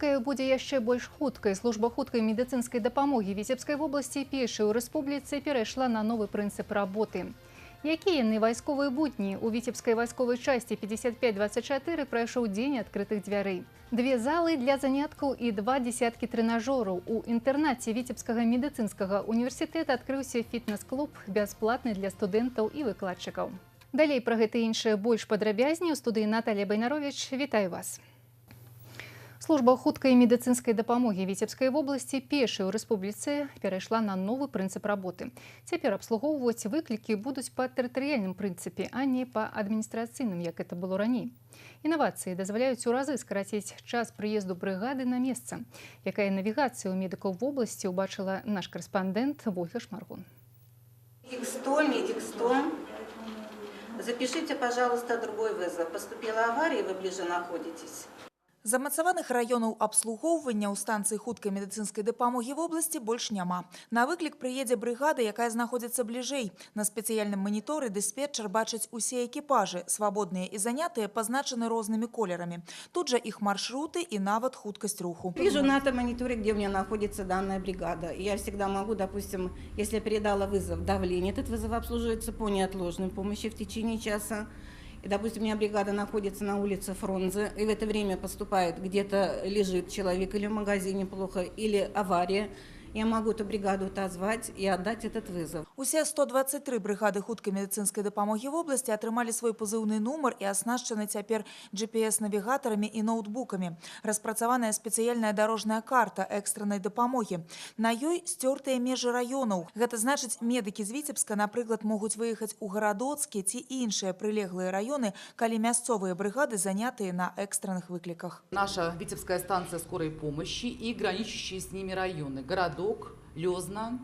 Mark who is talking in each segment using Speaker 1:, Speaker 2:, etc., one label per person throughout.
Speaker 1: Хуткая будзе яшчэ больш хуткай. Служба хуткай медыцынскай дапамогі Віцебскай вобласці першай у рэспубліцы перайшла на новы прынцып работы. Якія яны вайсковыя будні? У Віцебскай вайсковай часці 5524 прайшоў дзень адкрытых дзвярэй. 2 залы для заняткаў і 2 дзесяткі трэнажораў. У інтэрнаце Віцебскага медыцынскага універсітэта адкрыўся фітнес-клуб, бясплатны для студэнтаў і выкладчыкаў. Далей пра гэта і іншае больш падрабязней у студыі Наталія Байнаровіч. Вітаю вас. Служба хуткай медыцынскай дапамогі Віцебскай вобласці першай у рэспубліцы перайшла на новы прынцып работы. Цяпер абслугоўваць выклікі будуць па тэрытарыяльным прынцыпе, а не па адміністрацыйным, як гэта было раней. Інавацыі дазваляюць у разы скараціць час прыезду брыгады на месца. Якая навігацыя ў медыкаў вобласці убачыла наш корэспандэнт Ольга Шмаргун.
Speaker 2: Медик-100, медик-100. Запишите, пожалуйста, другой вызов. Поступила авария, вы ближе находитесь.
Speaker 3: Замацаваных раёнаў абслугоўвання ў станцыі хуткай медыцынскай дапамогі вобласці больш няма. На выклік прыедзе брыгада, якая знаходзіцца бліжэй. На спецыяльным маніторы дыспетчар бачыць усе экіпажы, свабодныя і занятыя, пазначаны рознымі колерамі. Тут жа іх маршруты і нават хуткасць руху.
Speaker 2: Вижу на этом мониторе, где у меня находится данная бригада. Я всегда могу, допустим, если я передала вызов давление, этот вызов обслуживается по неотложной помощи в течение часа. И, допустим, у меня бригада находится на улице Фрунзе, и в это время поступает, где-то лежит человек или в магазине плохо, или авария. Я могу эту бригаду отозвать и отдать этот вызов.
Speaker 3: Усе 123 бригады хуткай медыцынскай дапамогі вобласці атрымалі свой пазыўны нумар і аснашчаны цяпер GPS-навігатарамі і ноутбукамі. Распрацаваная спецыяльная дарожная карта экстраннай дапамогі. На ёй сцёртыя межы раёнаў. Гэта значыць, медыкі з Віцебска, напрыклад, могуць выехаць у Гарадоцкі ці іншыя прылеглыя раёны, калі мясцовыя бригады занятыя на экстранных выкліках.
Speaker 4: Наша Витебская станция скорой помощи и граничащие с ними районы. Городок, Лёзна,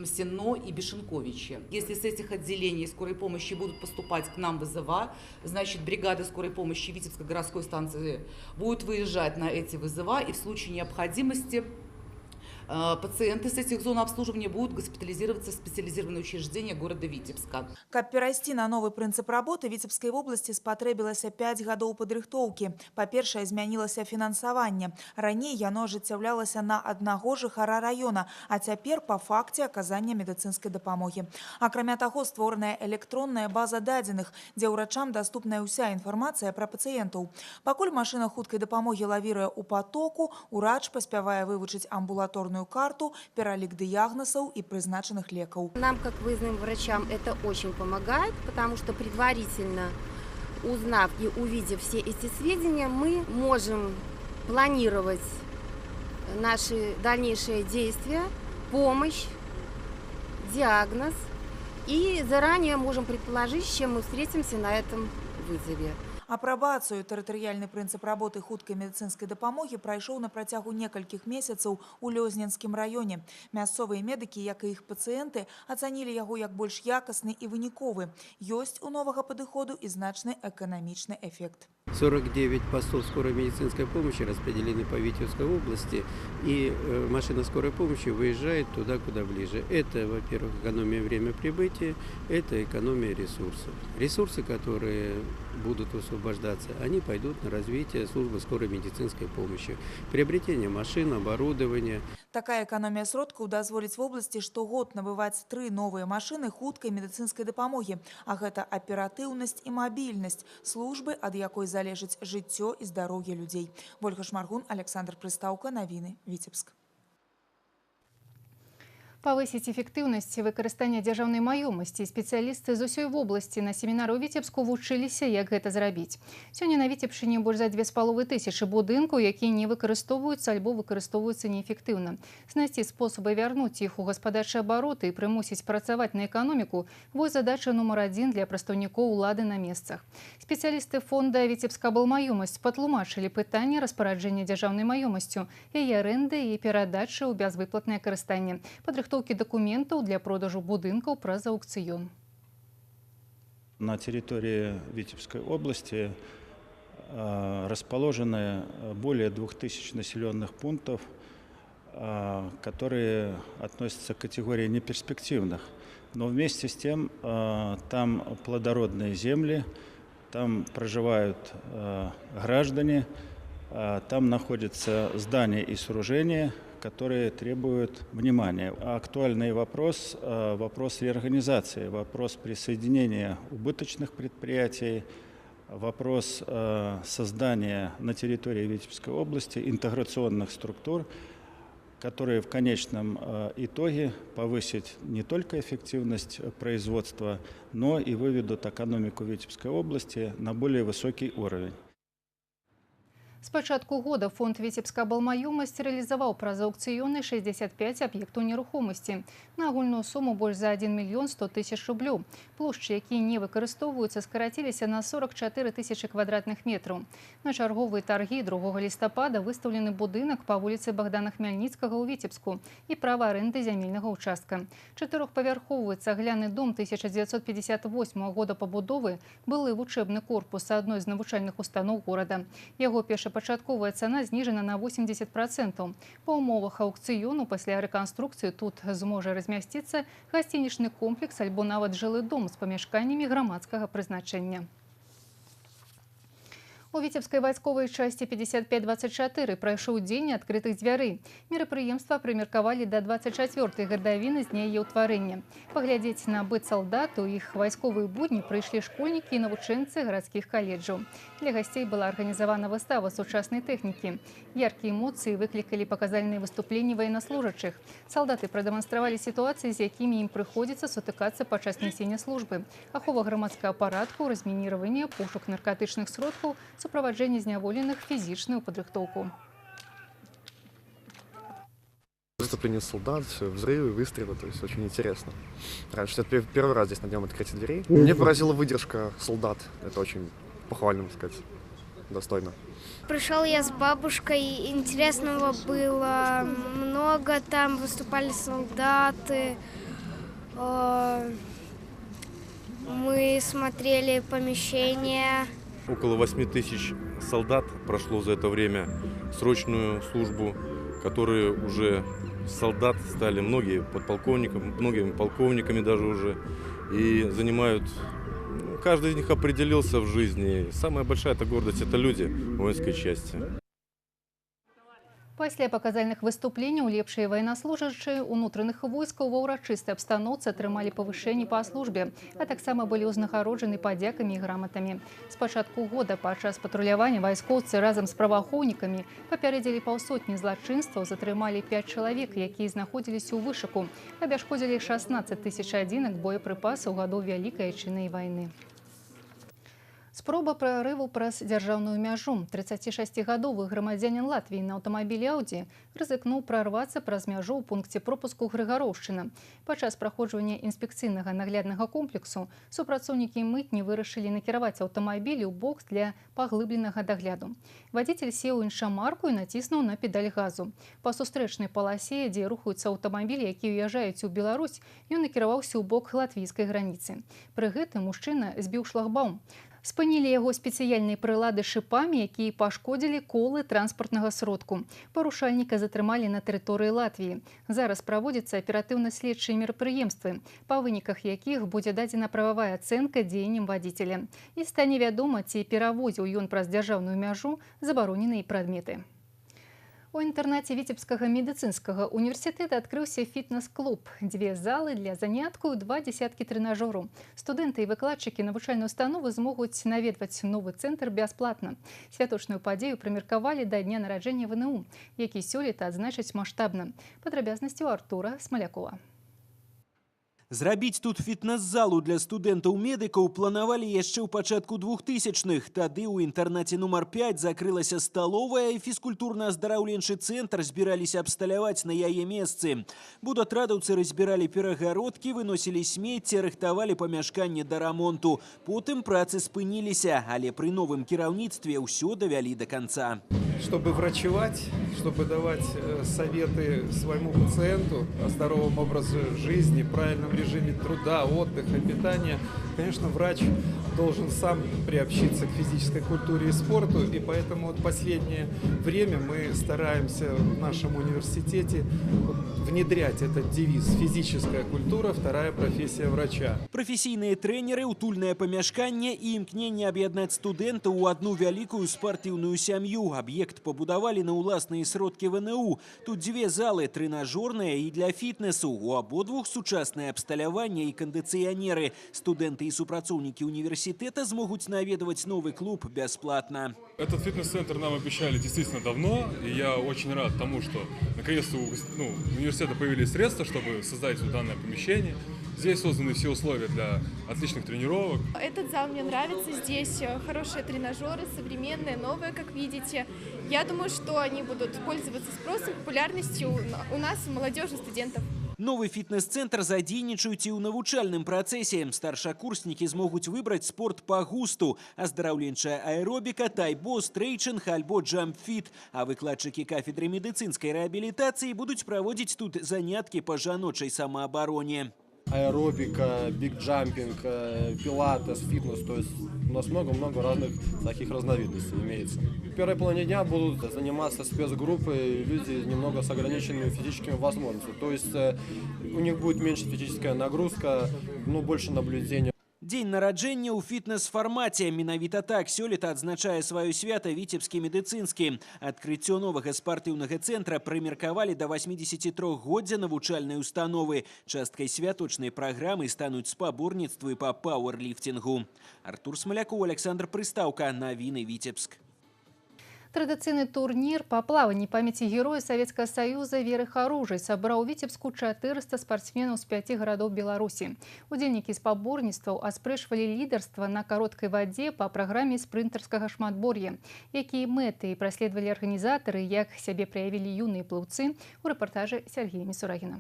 Speaker 4: Сенно и Бешенковичи. Если с этих отделений скорой помощи будут поступать к нам вызова, значит, бригада скорой помощи Витебской городской станции будет выезжать на эти вызова, и в случае необходимости пациенты с этих зон обслуживания будут госпитализироваться в специализированные учреждения города Витебска.
Speaker 3: Каб перайсці на новы прынцып работы, Віцебскай вобласці спатрэбілася 5 гадоў падрыхтоўкі. Па-першае, змянілася фінансаванне. Раней яно ажыццяўлялася на аднаго жыхара раёна, а цяпер па факце аказання медыцынскай дапамогі. Акрамя таго, створаная электронная база дадзеных, дзе ўрачам даступная ўся інфармацыя пра пацыентаў. Пакуль машына хуткай дапамогі лавіруе ў патоку, урач паспявае вывучыць амбулаторную карту, пералік дыягнозаў и призначенных лекаў.
Speaker 5: Нам, как выездным врачам, это очень помогает, потому что предварительно узнав и увидев все эти сведения, мы можем планировать наши дальнейшие действия, помощь, диагноз и заранее можем предположить, с чем мы встретимся на этом вызове.
Speaker 3: Апрабацыю тэрытарыяльны прынцып работы хуткай медыцынскай дапамогі прайшоў на працягу некалькіх месяцаў у Лёзненскім раёне. Мясцовыя медыкі, як і іх пацыенты, ацанілі яго як больш якасны і выніковы. Ёсць у новага падыходу і значны эканамічны эффект.
Speaker 6: 49 постов скорой медицинской помощи распределены по Витебской области, и машина скорой помощи выезжает туда, куда ближе. Это, во-первых, экономия время прибытия, это экономия ресурсов. Ресурсы, которые будут освобождаться, они пойдут на развитие службы скорой медицинской помощи, приобретение машин, оборудования.
Speaker 3: Такая экономия сродкаў дазволіць вобласці штогод набываць 3 новыя машины хуткай медыцынскай дапамогі, а гэта аператыўнасць і мабільнасць службы, ад якой залежыць жыццё і здароўе людзей. Ольга Шмаргун, Александр Прыстаўка, навіны, Віцебск.
Speaker 1: Павысіць эфектыўнасць выкарыстання дзяржаўнай маёмасці. Спецыялісты з усёй вобласці на семінары ў Віцебску вучыліся, як гэта зрабіць. Сёння на Віцебшчыне больш за 2500 будынкаў, якія не выкарыстоўваюцца альбо выкарыстоўваюцца неэфектыўна. Знайсці спосабы вярнуць іх у гаспадарчыя абароты і прымусіць працаваць на эканоміку – вось задача нумар 1 для прадстаўнікоў улады на месцах. Спецыялісты фонда «Віцебскаблмаёмасць» патлумачылі пытанне распараджэння дзяржаўнай маёмасцю, яе арэнды і перадачы ў бязвыплатнае карыстанне. Падрыхтоўкі документов для продажу будынкаў праз аукцыён.
Speaker 7: На территории Витебской области расположены более 2000 населенных пунктов, которые относятся к категории неперспективных. Но вместе с тем там плодородные земли, там проживают граждане, Там находятся здания и сооружения, которые требуют внимания. Актуальный вопрос – вопрос реорганизации, вопрос присоединения убыточных предприятий, вопрос создания на территории Витебской области интеграционных структур, которые в конечном итоге повысят не только эффективность производства, но и выведут экономику Витебской области на более высокий уровень.
Speaker 1: С пачатку года фонд Витебска-Балмаёмасць реализовал праз аукцыёны 65 аб'ектаў нерухомасці на агульную сумму больш за 1 мільён 100 тысяч рублёў. Плошчы, якія не выкарыстоўваюцца, скараціліся на 44 тысячи квадратных метраў. На чарговыя таргі 2 лістапада выстаўлены будынак па вуліцы Богдана Хмельніцкага ў Витебску і права арэнды зямельнага участка. Чатырохпавярховы цагляны дом 1958 года пабудовы, былы вучэбны корпус адной з навучальных устаноў горада. Яго першапачатковая цана зніжана на 80%. Па умовах аукцыёну пасля рэканструкцыі тут зможа размясціцца гасцінічны комплекс альбо нават жылы дом з памяшканнямі грамадскага прызначэння. У Витебской вайсковай части 5524 прайшоў дзень адкрытых дзвярэй. Мерапрыемства прымеркавалі да 24-й гадавіны з дня яе ўтварэння. Паглядзець на быт салдат у іх вайсковыя будні прыйшлі школьнікі і навучэнцы гарадскіх каледжаў. Для гасцей была арганізавана выстава сучаснай тэхнікі. Яркія эмоцыі выклікалі паказальныя выступленні военнослужачых. Салдаты прадэманстравалі сітуацыі, з якімі ім прыходзіцца сутыкацца падчас нясення службы. Ахова грамадскага парадку, размініраванне, пошук наркотычных сродкаў, суправаджэнне зняволеных, фізічную падрыхтоўку.
Speaker 8: Выступление солдат, взрывы, выстрелы, то есть очень интересно. Раньше это первый раз здесь на днем открытия дверей. Мне поразила выдержка солдат, это очень похвально, так сказать, достойно.
Speaker 9: Пришел я с бабушкой, интересного было много, там выступали солдаты, мы смотрели помещения.
Speaker 10: Около 8 тысяч солдат прошло за это время срочную службу, которые уже солдат стали многие подполковниками, многими полковниками даже уже, и занимают. Каждый из них определился в жизни. Самая большая гордость – это люди воинской части.
Speaker 1: Пасля паказальных выступленняў лепшыя военнослужачыя унутраных войскаў ва ўрачыстай абстаноўцы атрымалі павышэнні па службе, а таксама былі ўзнагароджаны падзякамі і граматамі. З пачатку года падчас патрулявання вайскоўцы разам з праваахоўнікамі папярэдзілі паўсотні злачынстваў, затрымалі 5 чалавек, якія знаходзіліся ў вышуку, абяшкодзілі 16 тысяч адзінак боепрыпасаў гадоў Вялікай Адчайнай вайны. Спроба прарыву праз дзяржаўную мяжу. 36-гадовы грамадзянін Латвіі на аўтамабілі Ауді рызыкнуў прарвацца праз мяжу ў пункце пропуску Грыгароўшчына. Падчас праходжвання інспекцыйнага нагляднага комплексу супрацоўнікі мытні вырашылі накіраваць аўтамабіль у бок для паглыбленага дагляду. Вадзіцель сеў у іншамарку і націснуў на педаль газу. Па сустрэчнай паласе, дзе рухаюцца аўтамабілі, якія ўязджаюць у Беларусь, ён накіраваўся ў бок латвійскай граніцы. Пры гэтым мужчына збіў шлагбаум. Спынілі яго спецыяльныя прылады шыпамі, якія пашкодзілі колы транспартнага сродку. Парушальніка затрымалі на тэрыторыі Латвіі. Зараз праводзяцца аператыўна-следчыя мерапрыемствы, па выніках якіх будзе дадзена прававая ацэнка дзеянням вадзіцеля. І стане вядома, ці перавозіў ён праз дзяржаўную мяжу забароненыя прадметы. У інтэрнаце Віцебскага медыцынскага універсітэта адкрыўся фітнес-клуб. 2 залы для заняткаў, 2 дзесяткі трэнажораў. Студэнты і выкладчыкі навучальнай установы змогуць наведваць новы цэнтр бясплатна. Святочную падзею прымеркавалі да дня нараджэння ВНУ, які сёлета адзначаць маштабна. Падрабязнасці ў Артура Смалякова.
Speaker 11: Зрабіць тут фітнес-залу для студэнтаў-медыкаў планавалі яшчэ ў пачатку 2000-х. Тады ў інтэрнаце нумар 5 закрылася сталовая і фізкультурна-аздараўленчы цэнтр збіраліся абсталяваць на яе месцы. Будатрадаўцы разбіралі перагародкі, выносілі смецце, рыхтавалі памяшканне да рамонту. Потым працы спыніліся, але пры новым кіраўніцтве ўсё давялі да канца.
Speaker 12: Чтобы врачевать, чтобы давать советы своему пациенту о здоровом образе жизни, правильном режиме труда, отдыха, питания. Конечно, врач должен сам приобщиться к физической культуре и спорту, и поэтому вот последнее время мы стараемся в нашем университете внедрять этот девиз «Физическая культура, вторая профессия врача».
Speaker 11: Прафесійныя трэнеры, утульнае памяшканне і імкненне аб'яднаць студэнтаў у одну вялікую спартыўную сям'ю. Аб'ект пабудавалі на ўласныя сродкі ВНУ. Тут дзве залы, трэнажорная і для фітнесу. У абодвух сучаснае абсталяванне і кандыцыянеры. Студэнты і супрацоўнікі універсітэта змогуць наведваць новый клуб бясплатна.
Speaker 13: Этот фитнес-центр нам обещали действительно давно, и я очень рад тому, что наконец-то у университета появились средства, чтобы создать данное помещение. Здесь созданы все условия для отличных тренировок.
Speaker 14: Этот зал мне нравится, здесь хорошие тренажеры, современные, новые, как видите. Я думаю, что они будут пользоваться спросом, популярностью у нас, молодежи, студентов.
Speaker 11: Новый фітнес-цэнтр задзейнічаюць і ў навучальным працэсе. Старшакурснікі змогуць выбраць спорт па густу. Аздараўленчая аэробіка, тайбо, стрэйчынг альбо джамп-фіт. А выкладчыкі кафедры медыцынскай рэабілітацыі будуць праводзіць тут заняткі па жаночай самаабароне.
Speaker 15: Аэробика, биг-джампинг, пилатес, фитнес. То есть у нас много-много разных таких разновидностей имеется. В первой половине дня будут заниматься спецгруппы, люди немного с ограниченными физическими возможностями. То есть у них будет меньше физическая нагрузка, но больше наблюдения.
Speaker 11: Дзень нараджэння ў фітнес-фармаце. Менавіта так сёлета адзначае сваё свята Віцебскі медыцынскі. Адкрыццё новага спартыўнага цэнтра прымеркавалі да 83-годдзя навучальнай установы. Часткай святочнай праграмы стануць спаборніцтвы па пауэрліфтингу. Артур Смоляков, Александр Прыстаўка. Навіны Віцебск.
Speaker 1: Традыцыйны турнір па плаванні памяці героя Савецкага Саюза Веры Харужай сабраў у Віцебску 400 спартсменаў з 5 гарадоў Беларусі. Удзельнікі спаборніцтваў аспрэчвалі лідарства на кароткай вадзе па праграме спрынтарскага шматбор'я. Якія мэты праследавалі арганізатары, як сябе праявілі юныя плыўцы, у рэпартажы Сергея Мисурагіна.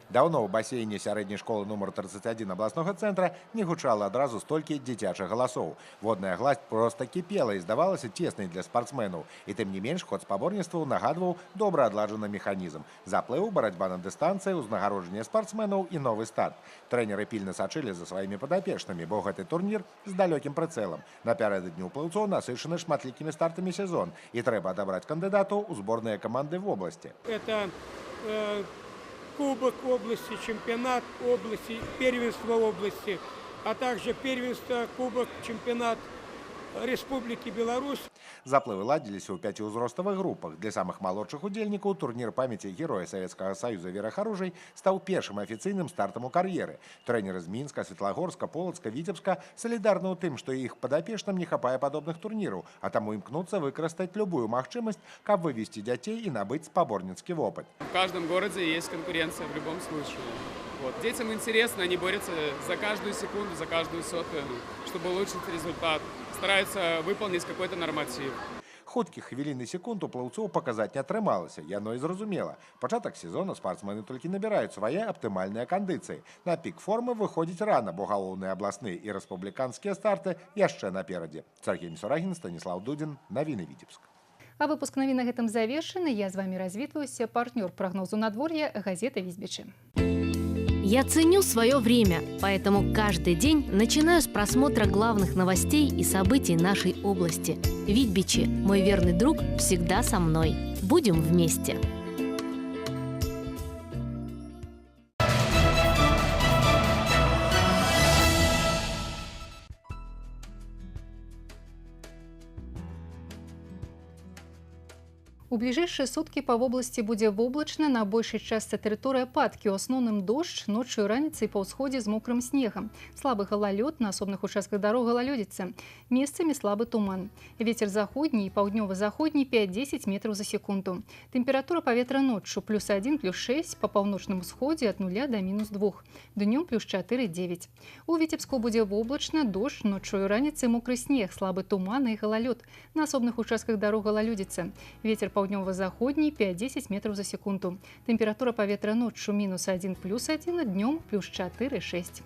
Speaker 16: Давно ў басейне сярэдняй школы нумар 31 абласнога цэнтра не гучала адразу столькі дзіцячых галасоў. Водная гладзь проста кіпела і здавалася цеснай для спартсменаў. І тым не менш ход спаборніцтваў нагадваў добра адладжаны механізм. Заплыў, барацьба на дыстанцыі, узнагароджанне спартсменаў і новы старт. Трэнеры пільна сачылі за сваімі падапечнымі, бо гэты турнір з далёкім прыцэлам. Напярэдадні ў плыўцоў насычаны шматлікімі стартамі сезон, і трэба адабраць кандыдатаў у зборныя каманды в области.
Speaker 17: Кубок области, чемпионат области, первенство области, а также первенство, кубок, чемпионат Республики Беларусь.
Speaker 16: Заплывы ладзіліся ў 5 ўзроставых групах. Для самых малодшых удзельнікаў турнір памяці героя Савецкага Саюза Веры Харужай стаў першым афіцыйным стартам у кар'еры. Трэнеры з Мінска, Светлагорска, Полацка, Віцебска салідарны ў тым, што іх падапечным не хапае падобных турніраў, а таму імкнуцца выкарыстаць любую магчымасць, каб вывесці дзяцей і набыць спаборніцкі вопыт.
Speaker 18: В каждом городе есть конкуренция в любом случае. Вот. Детям интересно, они борются за каждую секунду, за каждую сотую, чтобы улучшить результат. Стараются выполнить какой-то норматив.
Speaker 16: Хуткіх хвілін і секунд у плыўцоў паказаць не атрымалася, яно і зразумела. Пачатак сезона спартсмены толькі набіраюць свае аптымальныя кандыцыі. На пік формы выходзіць рана, бо галоўныя абласныя і рэспубліканскія старты яшчэ наперадзе. Сергей Мисурагін, Станіслав Дудзін, Навіны Віцебск.
Speaker 1: А выпуск навін на гэтым завершаны. Я з вами развітваюся. Партнёр прогнозу надвор'я газета «Візбічы».
Speaker 19: Я ценю свое время, поэтому каждый день начинаю с просмотра главных новостей и событий нашей области. Витбичи, мой верный друг, всегда со мной. Будем вместе.
Speaker 1: У бліжэйшыя суткі па вобласці будзе воблачна, на большай частцы тэрыторыі ападкі, у асноўным дождж, ноччу і раніцай па ўсходзе з мокрым снегам. Слабы галалёд, на асобных участках дарог галалёдзіца. Месцамі слабы туман. Вецер заходні і паўднёва-заходні 5-10 метраў за секунду. Тэмпература паветра ноччу +1, +6, па паўночным усходзе ад 0 да -2. Днём +4-9. У Віцебску будзе воблачна, дождж, ноччу і раніцай мокры снег, слабы туман і галалёд. На асобных участках дарог галалёдзіца. Вецер паўднёва-заходні 5-10 метраў за секунду. Тэмпература паветра ноччу -1, +1, днём +4-6.